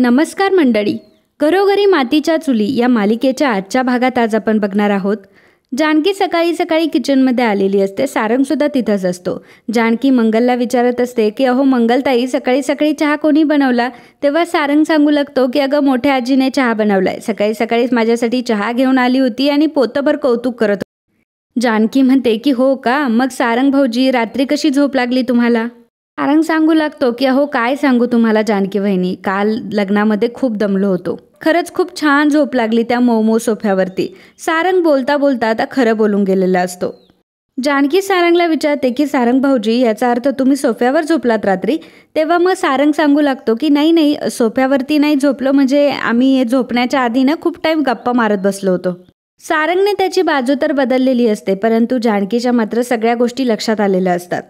नमस्कार मंडळी. घरोघरी मातीच्या चुली या मालिकेच्या आजच्या भागात आज आपण बघणार आहोत. जानकी सकाळी सकाळी किचनमध्ये आलेली असते. सारंगसुद्धा तिथंच असतो. जानकी मंगलला विचारत असते की अहो मंगलताई, सकाळी सकाळी चहा कोणी बनवला? तेव्हा सारंग सांगू लागतो की अगं मोठ्या आजीने चहा बनवलाय. सकाळी सकाळीच माझ्यासाठी चहा घेऊन आली होती आणि पोतभर कौतुक करत होती. जानकी म्हणते की हो का? मग सारंग भाऊजी, रात्री कशी झोप लागली तुम्हाला? सारंग सांगू लागतो की अहो काय सांगू तुम्हाला जानकी वहिनी, काल लग्नामध्ये खूप दमलो होतो. खरंच खूप छान झोप लागली त्या मऊ सोफ्यावरती. सारंग बोलता बोलता आता खरं बोलून गेलेला असतो. जानकी सारंगला विचारते की सारंग भाऊजी, याचा अर्थ तुम्ही सोफ्यावर झोपलात रात्री? तेव्हा मग सारंग सांगू लागतो की नाही नाही, सोफ्यावरती नाही झोपलो, म्हणजे आम्ही झोपण्याच्या आधी ना खूप टाईम गप्पा मारत बसलो होतो. सारंगने त्याची बाजू तर बदललेली असते, परंतु जानकीच्या मात्र सगळ्या गोष्टी लक्षात आलेल्या असतात.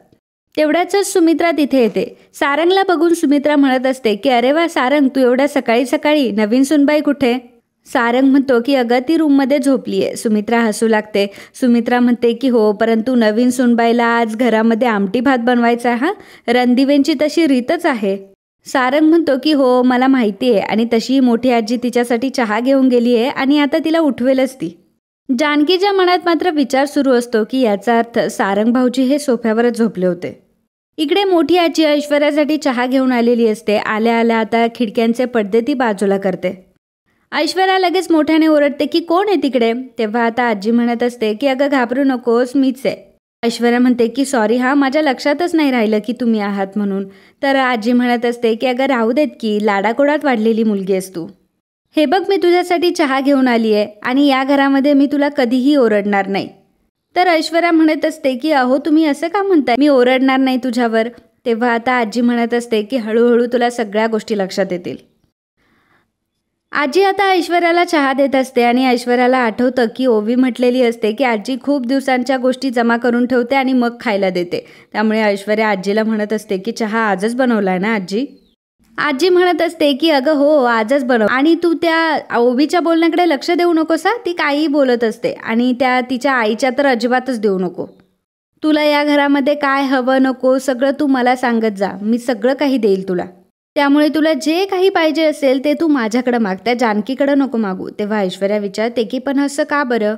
तेवढ्याच सुमित्रा तिथे येते. सारंगला बघून सुमित्रा म्हणत असते की अरे वा सारंग, तू एवढ्या सकाळी सकाळी, नवीन सुनबाई कुठे? सारंग म्हणतो की अगं ती रूममध्ये झोपली आहे. सुमित्रा हसू लागते. सुमित्रा म्हणते की हो, परंतु नवीन सुनबाईला आज घरामध्ये आमटी भात बनवायचा आहे. रणदिवेंची तशी रीतच आहे. सारंग म्हणतो की हो मला माहिती आहे, आणि तशी मोठी आजी तिच्यासाठी चहा घेऊन गेली आहे आणि आता तिला उठवेलच ती. जानकीच्या मनात मात्र विचार सुरू असतो की याचा अर्थ सारंग भाऊजी हे सोफ्यावरच झोपले होते. इकडे मोठी आजी ऐश्वर्यासाठी चहा घेऊन आलेली असते. आल्या आल्या आता खिडक्यांचे पडदे ती बाजूला करते. ऐश्वर्या लगेच मोठ्याने ओरडते की कोण आहे तिकडे? तेव्हा आता आजी म्हणत असते की अगं घाबरू नकोस, मीच आहे. ऐश्वर्या म्हणते की सॉरी हा, माझ्या लक्षातच नाही राहिलं की तुम्ही आहात म्हणून. तर आजी म्हणत असते की अगं राहू देत की, लाडाकोडात वाढलेली मुलगी आहेस तू. हे बघ, मी तुझ्यासाठी चहा घेऊन आली आहे आणि या घरामध्ये मी तुला कधीही ओरडणार नाही. तर ऐश्वर्या म्हणत असते की अहो तुम्ही असं का म्हणताय, मी ओरडणार नाही तुझ्यावर. तेव्हा आता आजी म्हणत असते की हळूहळू तुला सगळ्या गोष्टी लक्षात येतील. आजी आता ऐश्वर्याला चहा देत असते आणि ऐश्वर्याला आठवतं की ओवी म्हटलेली असते की आजी खूप दिवसांच्या गोष्टी जमा करून ठेवते आणि मग खायला देते. त्यामुळे ऐश्वर्या आजीला म्हणत असते की चहा आजच बनवलाय ना आजी? आजी म्हणत असते की अगं हो, आजच बनव, आणि तू त्या ओवीच्या बोलण्याकडे लक्ष देऊ नकोस हा. ती काहीही बोलत असते आणि त्या तिच्या आईच्या तर अजिबातच देऊ नको. तुला या घरामध्ये काय हवं नको सगळं तू मला सांगत जा, मी सगळं काही देईल तुला. त्यामुळे तुला जे काही पाहिजे असेल ते तू माझ्याकडे माग, त्या जानकीकडे नको मागू. तेव्हा ऐश्वर्या विचारते की पण असं का बरं?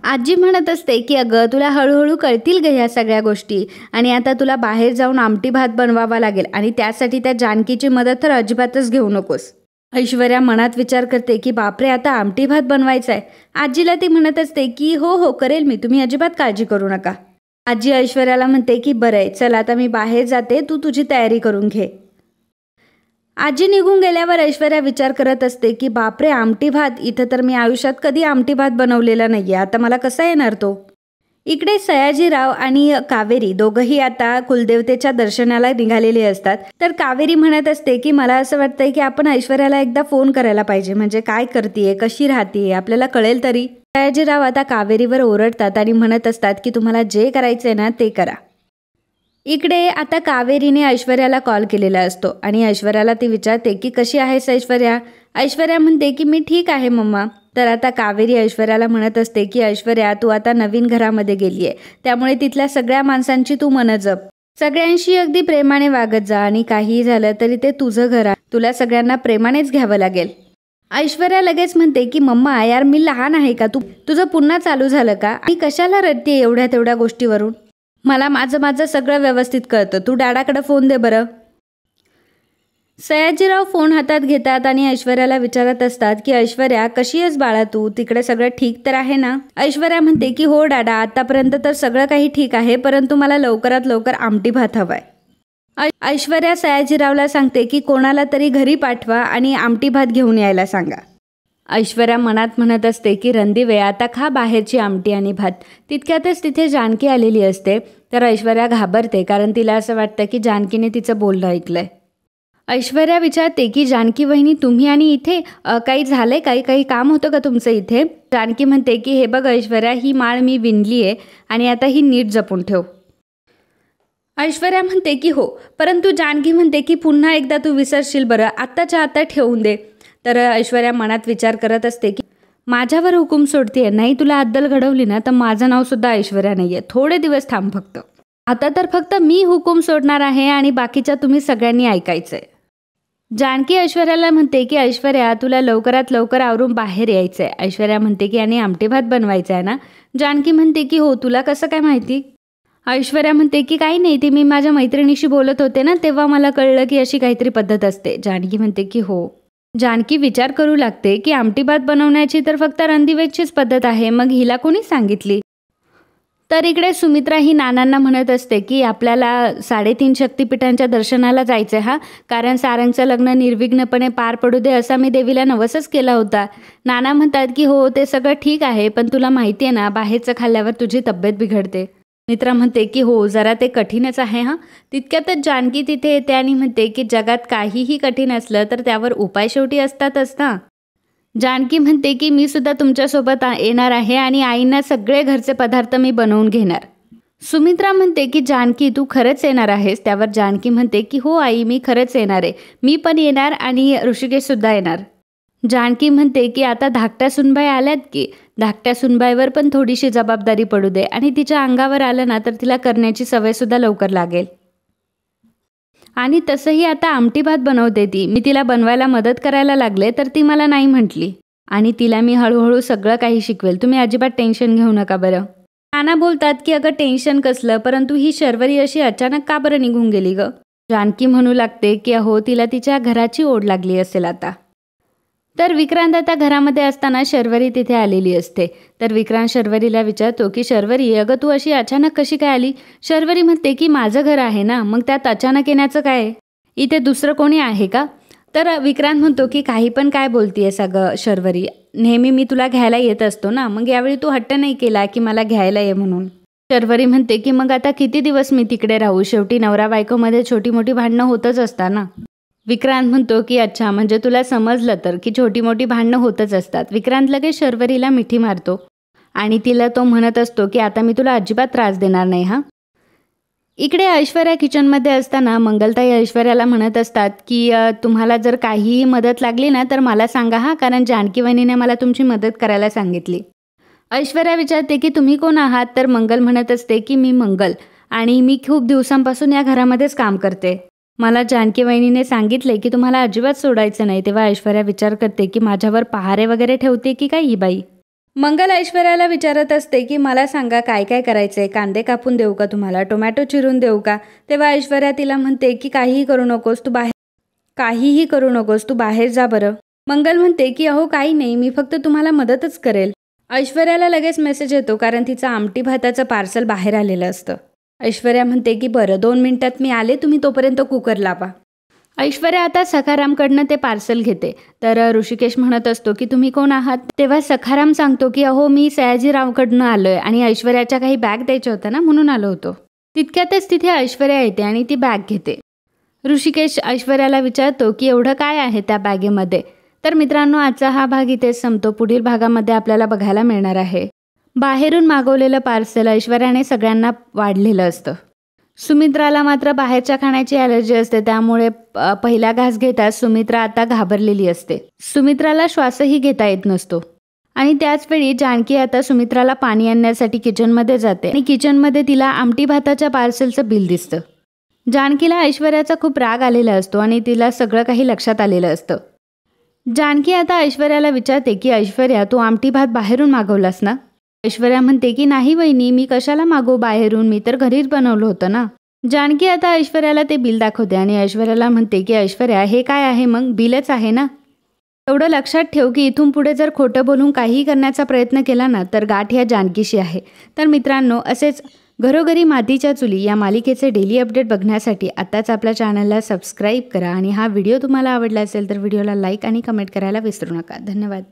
आजी म्हणत असते की अगं तुला हळूहळू कळतील ग ह्या सगळ्या गोष्टी, आणि आता तुला बाहेर जाऊन आमटी भात बनवावा लागेल आणि त्यासाठी त्या जानकीची मदत तर अजिबातच घेऊ नकोस. ऐश्वर्या मनात विचार करते की बापरे, आता आमटी भात बनवायचा आहे. आजीला ती म्हणत असते की हो हो करेल मी, तुम्ही अजिबात काळजी करू नका. आजी ऐश्वर्याला म्हणते की बरं आहे, चल आता मी बाहेर जाते, तू तुझी तयारी करून घे. आजी निघून गेल्यावर ऐश्वर्या विचार करत असते की बापरे, आमटी भात, इथं तर मी आयुष्यात कधी आमटी भात बनवलेला नाहीये, आता मला कसा येणार तो? इकडे सयाजीराव आणि कावेरी दोघंही आता कुलदेवतेच्या दर्शनाला निघालेले असतात. तर कावेरी म्हणत असते की मला असं वाटतंय की आपण ऐश्वर्याला एकदा फोन करायला पाहिजे, म्हणजे काय करतीये, कशी राहतीये, आपल्याला कळेल तरी. सयाजीराव आता कावेरीवर ओरडतात आणि म्हणत असतात की तुम्हाला जे करायचंय ना ते करा. इकडे आता कावेरीने ऐश्वर्याला कॉल केलेला असतो आणि ऐश्वर्याला ती विचारते की कशी आहेस ऐश्वर्या? ऐश्वर्या म्हणते की मी ठीक आहे मम्मा. तर आता कावेरी ऐश्वर्याला म्हणत असते की ऐश्वर्या, तू आता नवीन घरामध्ये गेली आहे, त्यामुळे तिथल्या सगळ्या माणसांची तू मनं जप, सगळ्यांशी अगदी प्रेमाने वागत जा, आणि काहीही झालं तरी ते तुझं घर आहे, तुला सगळ्यांना प्रेमानेच घ्यावं लागेल. ऐश्वर्या लगेच म्हणते की मम्मा यार, मी लहान आहे का? तुझं पुन्हा चालू झालं का? आणि कशाला रडते एवढ्या तेवढ्या गोष्टीवरून? मला माझं सगळं व्यवस्थित कळतं, तू डॅडाकडे फोन दे बरं. सयाजीराव फोन हातात घेतात आणि ऐश्वर्याला विचारत असतात की ऐश्वर्या, कशी आहेस बाळा तू? तिकडे सगळं ठीक तर आहे ना? ऐश्वर्या म्हणते की हो डॅडा, आतापर्यंत तर सगळं काही ठीक आहे, परंतु मला लवकरात लवकर आमटी भात हवाय. ऐश्वर्या सयाजीरावला सांगते की कोणाला तरी घरी पाठवा आणि आमटी भात घेऊन यायला सांगा. ऐश्वर्या मनात म्हणत असते की रणदिवे, आता खा बाहेरची आमटी आणि भात. तितक्यातच तिथे जानकी आलेली असते. तर ऐश्वर्या घाबरते, कारण तिला असं वाटतं की जानकीने तिचं बोलणं ऐकलंय. ऐश्वर्या विचारते की जानकी वहिनी, तुम्ही आणि इथे काही झालंय, काही काम होतं का तुमचं इथे? जानकी म्हणते की हे बघ ऐश्वर्या, ही माळ मी विणली आहे आणि आता ही नीट जपून ठेव. ऐश्वर्या म्हणते की हो, परंतु जानकी म्हणते की पुन्हा एकदा तू विसरशील बरं, आत्ताच्या आता ठेवून दे. तर ऐश्वर्या मनात विचार करत असते की माझ्यावर हुकूम सोडतीये, नाही तुला अद्दल घडवली ना तर माझं नाव सुद्धा ऐश्वर्या नाहीये, थोडे दिवस थांब फक्त. आता तर फक्त मी हुकूम सोडणार आहे आणि बाकीच्या तुम्ही सगळ्यांनी ऐकायचंय. जानकी ऐश्वर्याला म्हणते की ऐश्वर्या तुला लवकरात लवकर आवरून बाहेर यायचं आहे. ऐश्वर्या म्हणते की आणि आमटी भात बनवायचा आहे ना. जानकी म्हणते की हो, तुला कसं काय माहिती? ऐश्वर्या म्हणते की काही नाही, ती मी माझ्या मैत्रिणीशी बोलत होते ना तेव्हा मला कळलं की अशी काहीतरी पद्धत असते. जानकी म्हणते की हो. जानकी विचार करू लागते की आमटी भात बनवण्याची तर फक्त रणदिवेचीच पद्धत आहे, मग हिला कोणी सांगितली? तर इकडे सुमित्रा ही नानांना म्हणत असते की आपल्याला 3.5 शक्तिपीठांच्या दर्शनाला जायचं हा, कारण सारंगचं लग्न निर्विघ्नपणे पार पडू दे असा मी देवीला नवसच केला होता. नाना म्हणतात की हो ते सगळं ठीक आहे, पण तुला माहिती आहे ना बाहेरचं खाल्ल्यावर तुझी तब्येत बिघडते. मित्रा म्हणते की हो जरा ते कठीणच आहे हां. तितक्यातच जानकी तिथे येते आणि म्हणते की जगात काहीही कठीण असलं तर त्यावर उपाय शेवटी असतातच ना. जानकी म्हणते की मी सुद्धा तुमच्यासोबत येणार आहे आणि आईंना सगळे घरचे पदार्थ मी बनवून घेणार. सुमित्रा म्हणते की जानकी तू खरंच येणार आहेस? त्यावर जानकी म्हणते की हो आई, मी खरंच येणार आहे, मी पण येणार आणि ऋषिकेश सुद्धा येणार. जानकी म्हणते की आता धाकट्या सुनबाई आल्यात की धाकट्या सुनबाईवर पण थोडीशी जबाबदारी पडू दे आणि तिच्या अंगावर आलं ना तर तिला करण्याची सवय सुद्धा लवकर लागेल. आणि तसंही आता आमटी भात बनवते ती, मी तिला बनवायला मदत करायला लागले तर ती मला नाही म्हटली आणि तिला मी हळूहळू सगळं काही शिकवेल, तुम्ही अजिबात टेन्शन घेऊ नका बरं. नाना बोलतात की अगं टेन्शन कसलं, परंतु ही शर्वरी अशी अचानक का बरं निघून गेली गं? जानकी म्हणू लागते की अहो तिला तिच्या घराची ओढ लागली असेल आता. तर विक्रांत आता घरामध्ये असताना शर्वरी तिथे आलेली असते. तर विक्रांत शर्वरीला विचारतो की शर्वरी अगं तू अशी अचानक कशी काय आली? शर्वरी म्हणते की माझं घर आहे ना, मग त्यात अचानक येण्याचं काय? इथे दुसरं कोणी आहे का? तर विक्रांत म्हणतो की काही पण काय बोलतीयस अगं शर्वरी, नेहमी मी तुला घ्यायला येत असतो ना, मग यावेळी तू हट्ट नाही केला की मला घ्यायला ये म्हणून. शर्वरी म्हणते की मग आता किती दिवस मी तिकडे राहू, शेवटी नवरा बायकोमध्ये छोटी मोठी भांडणं होतच असतात ना. विक्रांत म्हणतो की अच्छा, म्हणजे तुला समजलं तर की छोटी मोठी भांडणं होतच असतात. विक्रांत लगेच शर्वरीला मिठी मारतो आणि तिला तो म्हणत असतो की आता मी तुला अजिबात त्रास देणार नाही हां. इकडे ऐश्वर्या किचनमध्ये असताना मंगलताई ऐश्वर्याला म्हणत असतात की तुम्हाला जर काहीही मदत लागली ना तर मला सांगा हां, कारण जानकी वहिनीने मला तुमची मदत करायला सांगितली. ऐश्वर्या विचारते की तुम्ही कोण आहात? तर मंगल म्हणत असते की मी मंगल आणि मी खूप दिवसांपासून या घरामध्येच काम करते. मला जानकी वहिनीने सांगितले की तुम्हाला अजिबात सोडायचं नाही. तेव्हा ऐश्वर्या विचार करते की माझ्यावर पहारे वगैरे ठेवते की काय ही बाई. मंगल ऐश्वर्याला विचारत असते की मला सांगा काय काय करायचंय, कांदे कापून देऊ का तुम्हाला, टोमॅटो चिरून देऊ का? तेव्हा ऐश्वर्या तिला म्हणते की काहीही करू नकोस तू बाहेर जा बरं. मंगल म्हणते की अहो काही नाही, मी फक्त तुम्हाला मदतच करेल. ऐश्वर्याला लगेच मेसेज येतो कारण तिचं आमटी भाताचं पार्सल बाहेर आलेलं असतं. ऐश्वर्या म्हणते की बरं 2 मिनिटात मी आले, तुम्ही तोपर्यंत कुकर लावा. ऐश्वर्या आता सखारामकडनं ते पार्सल घेते. तर ऋषिकेश म्हणत असतो की तुम्ही कोण आहात? तेव्हा सखाराम सांगतो की अहो मी सयाजीरावकडनं आलोय आणि ऐश्वर्याच्या काही बॅग द्यायच्या होत्या ना म्हणून आलो होतो. तितक्यातच तिथे ऐश्वर्या येते आणि ती बॅग घेते. ऋषिकेश ऐश्वर्याला विचारतो की एवढं काय आहे त्या बॅगेमध्ये? तर मित्रांनो आजचा हा भाग इथेच संपतो. पुढील भागामध्ये आपल्याला बघायला मिळणार आहे बाहेरून मागवलेलं पार्सल ऐश्वर्याने सगळ्यांना वाढलेलं असतं. सुमित्राला मात्र बाहेरच्या खाण्याची ॲलर्जी असते, त्यामुळे पहिला घास घेताच सुमित्रा आता घाबरलेली असते. सुमित्राला श्वासही घेता येत नसतो आणि त्याचवेळी जानकी आता सुमित्राला पाणी आणण्यासाठी किचनमध्ये जाते आणि किचनमध्ये तिला आमटी भाताच्या पार्सलचं बिल दिसतं. जानकीला ऐश्वर्याचा खूप राग आलेला असतो आणि तिला सगळं काही लक्षात आलेलं असतं. जानकी आता ऐश्वर्याला विचारते की ऐश्वर्या तू आमटी भात बाहेरून मागवलास ना? ऐश्वर्या म्हणते की नाही वहिनी, मी कशाला मागवू बाहेरून, मी तर घरीच बनवलं होतं ना. जानकी आता ऐश्वर्याला ते बिल दाखवते आणि ऐश्वर्याला म्हणते की ऐश्वर्या हे काय आहे? मग बिलच आहे ना. एवढं लक्षात ठेव की इथून पुढे जर खोटं बोलून काहीही करण्याचा प्रयत्न केला ना तर गाठ ह्या जानकीशी आहे. तर मित्रांनो असेच घरोघरी मातीच्या चुली या मालिकेचे डेली अपडेट बघण्यासाठी आत्ताच आपल्या चॅनलला सबस्क्राईब करा आणि हा व्हिडिओ तुम्हाला आवडला असेल तर व्हिडिओला लाईक आणि कमेंट करायला विसरू नका. धन्यवाद.